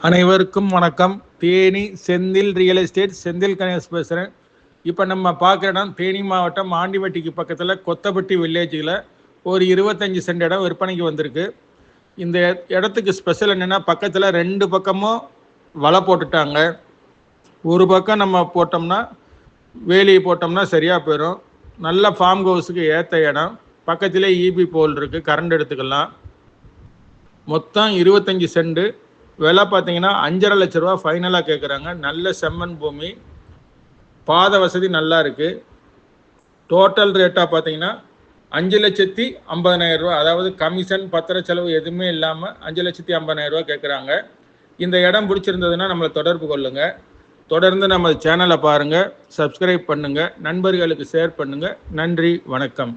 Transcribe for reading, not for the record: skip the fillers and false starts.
அனைவருக்கும் வணக்கம். Theni Senthil real estate Senthil Ganesh பேசுகிறேன். இப்போ நம்ம பார்க்குற இடம் தேனி மாவட்டம் ஆண்டிவட்டிக்கு பக்கத்தில் கொத்தப்பட்டி வில்லேஜில் ஒரு 25 சென்ட் இடம் விற்பனைக்கு வந்திருக்கு. இந்த இடத்துக்கு ஸ்பெஷல் என்னென்னா, பக்கத்தில் 2 பக்கமும் வலை போட்டுட்டாங்க. ஒரு பக்கம் நம்ம போட்டோம்னா வேலி போட்டோம்னா சரியாக போயிடும். நல்ல ஃபார்ம் ஹவுஸுக்கு ஏற்ற இடம். பக்கத்திலே இபி போல் இருக்குது, கரண்ட் எடுத்துக்கலாம். மொத்தம் 25 சென்ட். விலை பார்த்தீங்கன்னா 5.5 லட்ச ரூபா ஃபைனலாக கேட்குறாங்க. நல்ல செம்மண் பூமி, பாத வசதி நல்லா இருக்குது. டோட்டல் ரேட்டாக பார்த்தீங்கன்னா 5,50,000 ரூபா, அதாவது கமிஷன் பத்திர செலவு எதுவுமே இல்லாமல் 5,50,000 ரூபா கேட்குறாங்க. இந்த இடம் பிடிச்சிருந்ததுன்னா நம்மளை தொடர்பு கொள்ளுங்கள். தொடர்ந்து நம்ம சேனலை பாருங்கள், சப்ஸ்கிரைப் பண்ணுங்கள், நண்பர்களுக்கு ஷேர் பண்ணுங்கள். நன்றி, வணக்கம்.